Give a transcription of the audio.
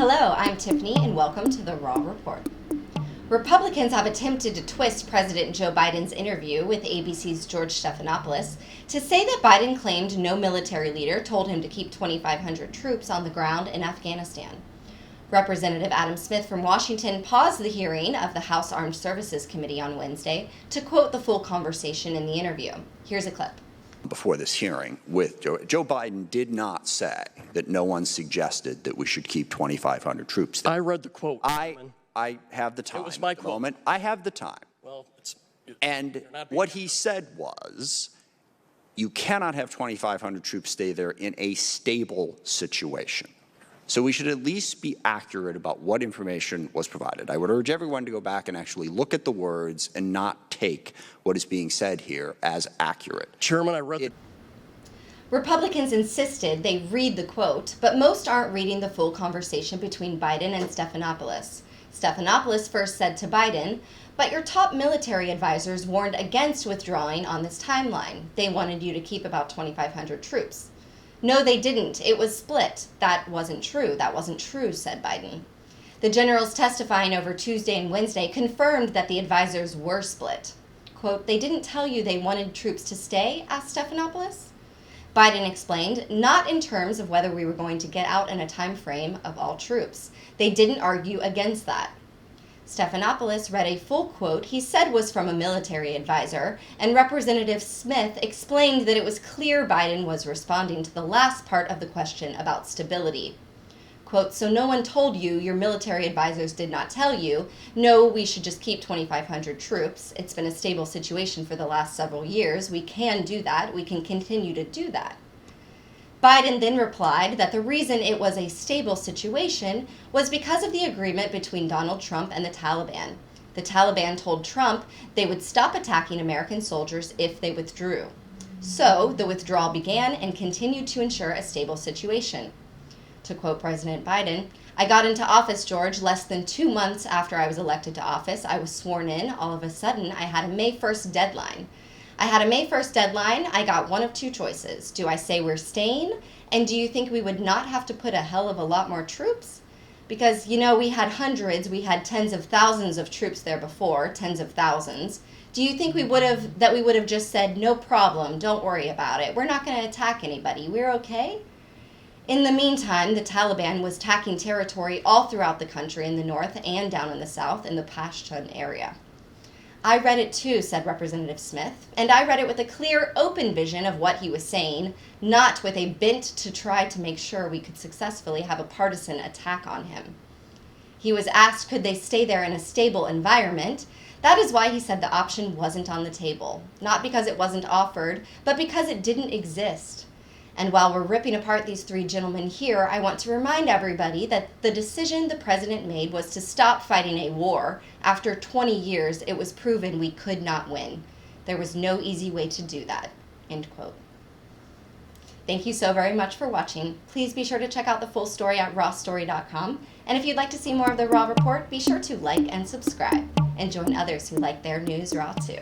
Hello, I'm Tiffany, and welcome to the Raw Report. Republicans have attempted to twist President Joe Biden's interview with ABC's George Stephanopoulos to say that Biden claimed no military leader told him to keep 2,500 troops on the ground in Afghanistan. Representative Adam Smith from Washington paused the hearing of the House Armed Services Committee on Wednesday to quote the full conversation in the interview. Here's a clip. Before this hearing with Joe Biden did not say that no one suggested that we should keep 2,500 troops there. I read the quote. I have the time. It was my at the quote. moment. I have the time. Well, and what he said was, you cannot have 2,500 troops stay there in a stable situation. So we should at least be accurate about what information was provided. I would urge everyone to go back and actually look at the words and not take what is being said here as accurate. Chairman, I read it. Republicans insisted they read the quote, but most aren't reading the full conversation between Biden and Stephanopoulos. Stephanopoulos first said to Biden, "But your top military advisors warned against withdrawing on this timeline. They wanted you to keep about 2,500 troops." "No, they didn't. It was split." "That wasn't true. That wasn't true," said Biden. The generals testifying over Tuesday and Wednesday confirmed that the advisors were split. Quote, "They didn't tell you they wanted troops to stay?" asked Stephanopoulos. Biden explained, "Not in terms of whether we were going to get out in a time frame of all troops. They didn't argue against that." Stephanopoulos read a full quote he said was from a military advisor, and Representative Smith explained that it was clear Biden was responding to the last part of the question about stability. Quote, "So no one told you, your military advisors did not tell you, no, we should just keep 2,500 troops. It's been a stable situation for the last several years. We can do that. We can continue to do that." Biden then replied that the reason it was a stable situation was because of the agreement between Donald Trump and the Taliban. The Taliban told Trump they would stop attacking American soldiers if they withdrew. So the withdrawal began and continued to ensure a stable situation. To quote President Biden, "I got into office, George, less than 2 months after I was elected to office. I was sworn in. All of a sudden, I had a May 1st deadline. I got one of two choices. Do I say we're staying? And do you think we would not have to put a hell of a lot more troops? Because, we had hundreds, we had tens of thousands of troops there before, tens of thousands. Do you think we would have just said, no problem, don't worry about it. We're not going to attack anybody. We're okay?" In the meantime, the Taliban was taking territory all throughout the country in the north and down in the south in the Pashtun area. "I read it too," said Representative Smith, "and I read it with a clear, open vision of what he was saying, not with a bent to try to make sure we could successfully have a partisan attack on him." He was asked could they stay there in a stable environment. That is why he said the option wasn't on the table, not because it wasn't offered, but because it didn't exist. And while we're ripping apart these three gentlemen here, I want to remind everybody that the decision the president made was to stop fighting a war. After 20 years, it was proven we could not win. There was no easy way to do that." End quote. Thank you so very much for watching. Please be sure to check out the full story at rawstory.com. And if you'd like to see more of the Raw Report, be sure to like and subscribe, and join others who like their news raw too.